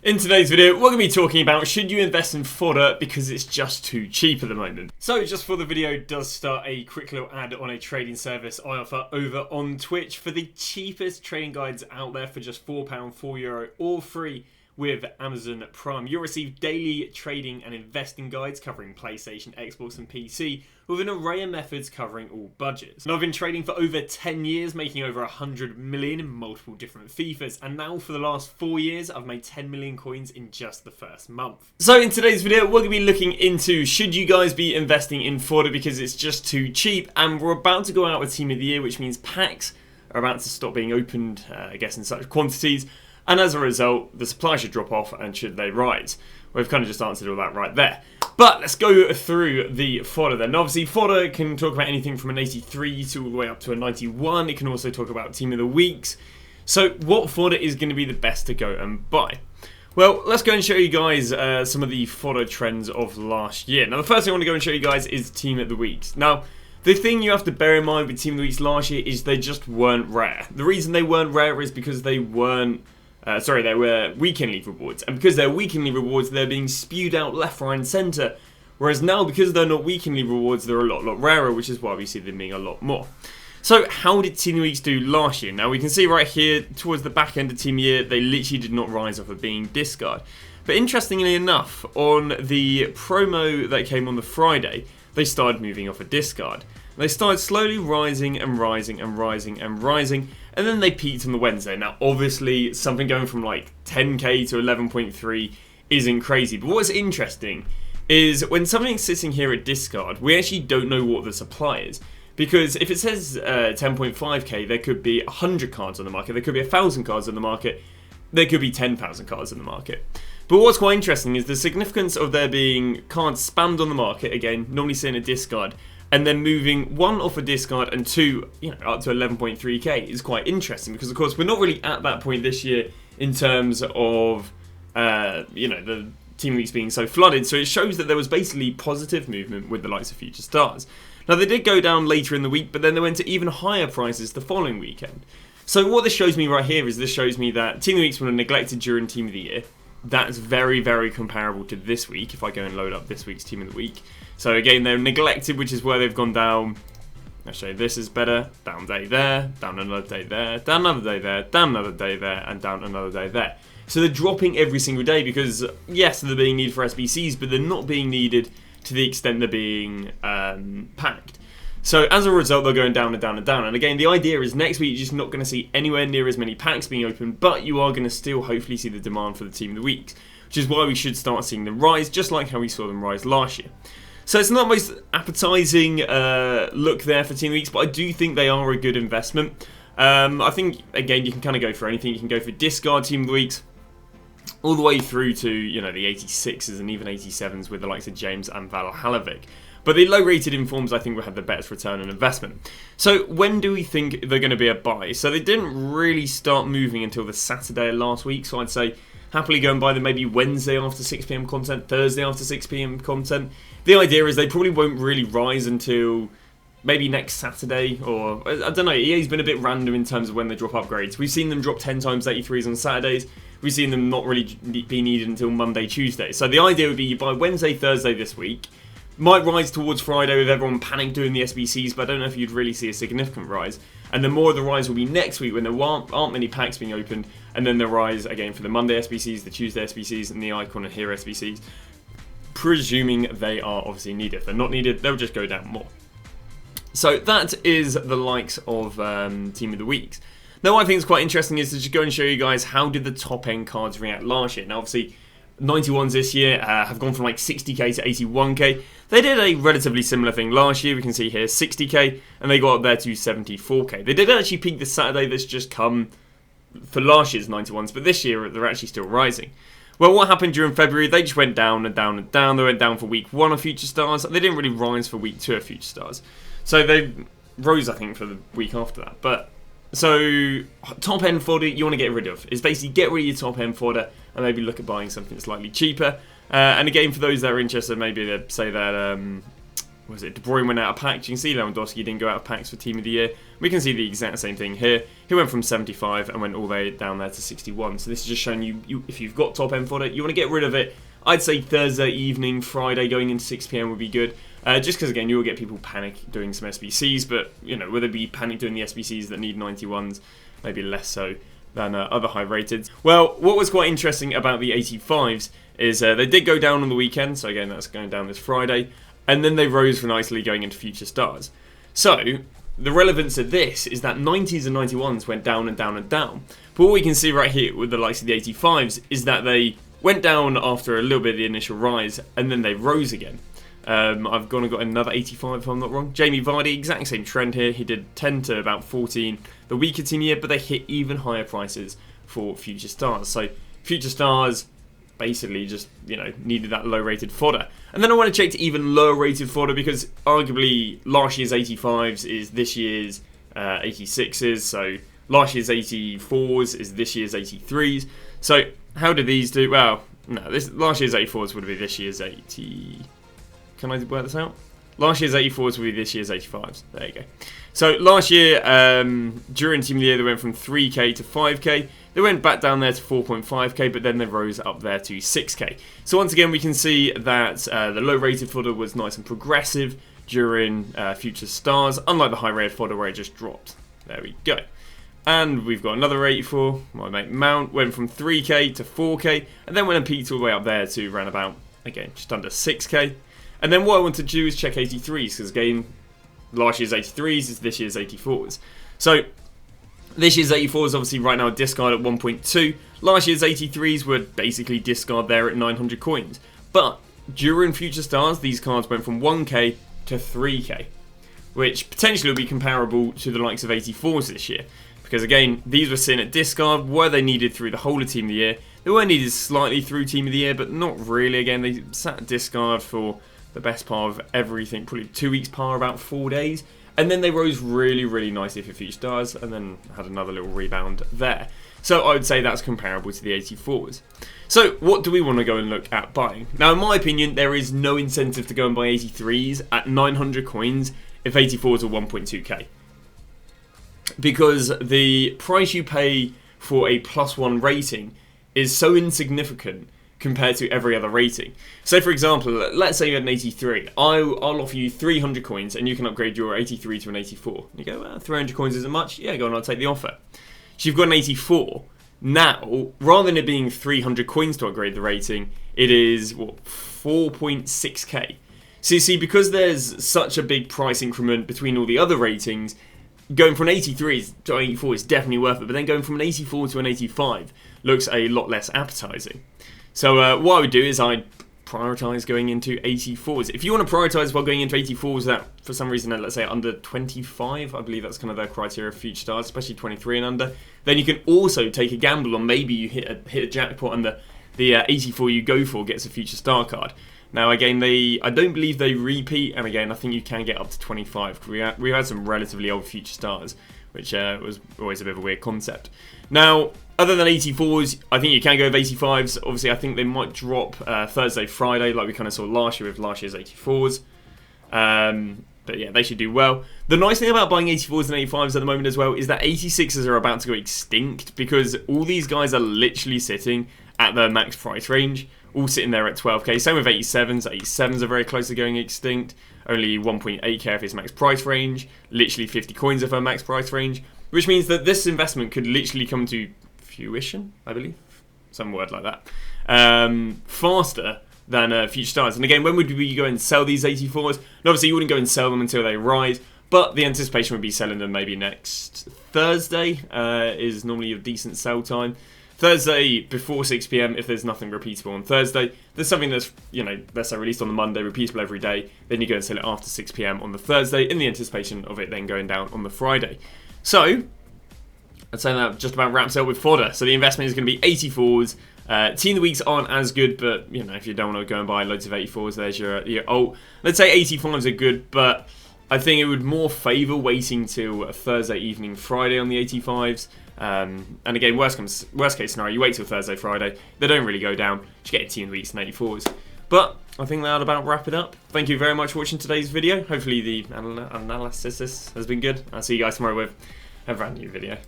In today's video, we're going to be talking about should you invest in Fodder because it's just too cheap at the moment. So just before the video does start, a quick little ad on a trading service I offer over on Twitch for the cheapest trading guides out there for just £4, €4, all free with Amazon Prime. You'll receive daily trading and investing guides covering PlayStation, Xbox and PC with an array of methods covering all budgets. And I've been trading for over 10 years, making over 100 million in multiple different FIFAs, and now for the last 4 years I've made 10 million coins in just the first month. So in today's video we're going to be looking into should you guys be investing in Fodder because it's just too cheap, and we're about to go out with Team of the Year, which means packs are about to stop being opened, I guess in such quantities. And as a result, the supply should drop off and should they rise? We've kind of just answered all that right there. But let's go through the Fodder then. Obviously, Fodder can talk about anything from an 83 to all the way up to a 91. It can also talk about Team of the Weeks. So what Fodder is going to be the best to go and buy? Well, let's go and show you guys some of the Fodder trends of last year. Now, the first thing I want to go and show you guys is Team of the Weeks. Now, the thing you have to bear in mind with Team of the Weeks last year is they just weren't rare. The reason they weren't rare is because they weren't they were weekend league rewards, and because they're weekend league rewards, they're being spewed out left, right and centre, whereas now, because they're not weekend league rewards, they're a lot rarer, which is why we see them being a lot more. So how did Team of the Weeks do last year? Now we can see right here, towards the back end of Team of the Year, they literally did not rise off of being discard. But interestingly enough, on the promo that came on the Friday, they started moving off a discard. They started slowly rising and rising and rising and rising, and then they peaked on the Wednesday. Now, obviously, something going from like 10k to 11.3 isn't crazy, but what's interesting is when something's sitting here at discard, we actually don't know what the supply is. Because if it says 10.5k, there could be 100 cards on the market, there could be 1,000 cards on the market, there could be 10,000 cards on the market. But what's quite interesting is the significance of there being cards spammed on the market, again, normally sitting at discard, and then moving one off a discard and two, up to 11.3k is quite interesting, because of course we're not really at that point this year in terms of the Team Weeks being so flooded. So it shows that there was basically positive movement with the likes of Future Stars. Now they did go down later in the week, but then they went to even higher prices the following weekend. So what this shows me right here is this shows me that Team of the Weeks were neglected during Team of the Year. That's very, very comparable to this week if I go and load up this week's Team of the Week. So again, they're neglected, which is where they've gone down. I'll show you this is better. Down day there, down another day there, down another day there, down another day there, and down another day there. So they're dropping every single day because, yes, they're being needed for SBCs, but they're not being needed to the extent they're being packed. So as a result, they're going down and down and down. And again, the idea is next week you're just not going to see anywhere near as many packs being opened, but you are going to still hopefully see the demand for the Team of the Weeks, which is why we should start seeing them rise, just like how we saw them rise last year. So it's not the most appetising look there for Team of the Weeks, but I do think they are a good investment. I think, again, you can kind of go for anything. You can go for discard Team of the Weeks, all the way through to, the 86s and even 87s with the likes of James and Valhalovic. But the low-rated informs, I think, will have the best return on investment. So when do we think they're going to be a buy? So they didn't really start moving until the Saturday of last week. So I'd say happily go and buy them maybe Wednesday after 6 PM content, Thursday after 6 PM content. The idea is they probably won't really rise until maybe next Saturday, or I don't know, EA's been a bit random in terms of when they drop upgrades. We've seen them drop 10 times 83s on Saturdays. We've seen them not really be needed until Monday, Tuesday. So the idea would be you buy Wednesday, Thursday this week. Might rise towards Friday with everyone panic doing the SBCs, but I don't know if you'd really see a significant rise. And then more of the rise will be next week when there aren't many packs being opened, and then the rise again for the Monday SBCs, the Tuesday SBCs, and the Icon and Hero SBCs, presuming they are obviously needed. If they're not needed, they'll just go down more. So that is the likes of Team of the Weeks. Now what I think is quite interesting is to just go and show you guys how did the top end cards react last year. Now obviously 91s this year have gone from like 60k to 81k. They did a relatively similar thing last year. We can see here 60k, and they got up there to 74k. They did actually peak the Saturday that's just come for last year's 91s, but this year they're actually still rising. Well, what happened during February? They just went down and down and down. They went down for week 1 of Future Stars. They didn't really rise for week 2 of Future Stars. So they rose, I think, for the week after that. But so top end fodder you want to get rid of. Is basically get rid of your top end fodder and maybe look at buying something slightly cheaper. And again, for those that are interested, maybe they say that was it, De Bruyne went out of packs. You can see Lewandowski didn't go out of packs for Team of the Year. We can see the exact same thing here. He went from 75 and went all the way down there to 61. So this is just showing you if you've got top end fodder, you want to get rid of it. I'd say Thursday evening, Friday going into 6 PM would be good. Just because, again, you will get people panic doing some SBCs, but, you know, will they be panic doing the SBCs that need 91s? Maybe less so than other high rated. Well, what was quite interesting about the 85s is they did go down on the weekend, so again, that's going down this Friday, and then they rose for nicely going into Future Stars. So, the relevance of this is that 90s and 91s went down and down and down. But what we can see right here with the likes of the 85s is that they went down after a little bit of the initial rise, and then they rose again. I've gone and got another 85 if I'm not wrong. Jamie Vardy, exact same trend here. He did 10 to about 14 the weaker team year, but they hit even higher prices for Future Stars. So Future Stars basically just, you know, needed that low rated fodder. And then I want to check to even lower rated fodder because arguably last year's 85s is this year's 86s. So last year's 84s is this year's 83s. So how did these do? Well, no, last year's 84s would be this year's 80. Can I work this out? Last year's 84s would be this year's 85s. There you go. So last year, during Team of the Year, they went from 3k to 5k. They went back down there to 4.5k, but then they rose up there to 6k. So once again, we can see that the low-rated fodder was nice and progressive during Future Stars, unlike the high-rated fodder where it just dropped. There we go. And we've got another 84. My mate Mount went from 3k to 4k, and then went and peaked all the way up there to around about, again, just under 6k. And then what I want to do is check 83s, because again, last year's 83s is this year's 84s. So this year's 84s obviously right now discard at 1.2. Last year's 83s were basically discard there at 900 coins. But during Future Stars, these cards went from 1k to 3k, which potentially will be comparable to the likes of 84s this year. Because again, these were sitting at discard. Were they needed through the whole of Team of the Year? They were needed slightly through Team of the Year, but not really. Again, they sat at discard for the best part of everything, probably 2 weeks par, about 4 days. And then they rose really, really nicely for Future Stars, and then had another little rebound there. So I would say that's comparable to the 84s. So what do we want to go and look at buying? Now, in my opinion, there is no incentive to go and buy 83s at 900 coins if 84s are 1.2k. Because the price you pay for a +1 rating is so insignificant compared to every other rating. So for example, let's say you had an 83. I'll offer you 300 coins and you can upgrade your 83 to an 84. And you go, well, 300 coins isn't much. Yeah, go on, I'll take the offer. So you've got an 84. Now, rather than it being 300 coins to upgrade the rating, it is, what, 4.6k. So you see, because there's such a big price increment between all the other ratings, going from an 83 to 84 is definitely worth it, but then going from an 84 to an 85 looks a lot less appetizing. So what I would do is I'd prioritise going into 84s. If you want to prioritise while going into 84s that for some reason, let's say under 25, I believe that's kind of their criteria for Future Stars, especially 23 and under, then you can also take a gamble on maybe you hit a jackpot and the 84 you go for gets a Future Star card. Now again, I don't believe they repeat, and again I think you can get up to 25. We had some relatively old Future Stars, which was always a bit of a weird concept. Now, other than 84s, I think you can go with 85s. Obviously, I think they might drop Thursday, Friday, like we kind of saw last year with last year's 84s. But yeah, they should do well. The nice thing about buying 84s and 85s at the moment as well is that 86s are about to go extinct because all these guys are literally sitting at their max price range, all sitting there at 12k. Same with 87s. 87s are very close to going extinct. Only 1.8k if it's max price range. Literally 50 coins if her max price range. Which means that this investment could literally come to fruition, I believe. Some word like that. Faster than Future Stars. And again, when would we go and sell these 84s? And obviously, you wouldn't go and sell them until they rise. But the anticipation would be selling them maybe next Thursday is normally a decent sell time. Thursday before 6 PM if there's nothing repeatable on Thursday. There's something that's, let's say released on the Monday, repeatable every day. Then you go and sell it after 6 PM on the Thursday in the anticipation of it then going down on the Friday. So, I'd say that just about wraps up with fodder. So the investment is going to be 84s. Team of the weeks aren't as good, but if you don't want to go and buy loads of 84s, there's your alt. Let's say 85s are good, but I think it would more favour waiting till Thursday evening, Friday on the 85s. And again, worst case scenario, you wait till Thursday, Friday. They don't really go down. Just get a team of the weeks and 84s. But I think that'll about wrap it up. Thank you very much for watching today's video. Hopefully the analysis has been good. I'll see you guys tomorrow with a brand new video.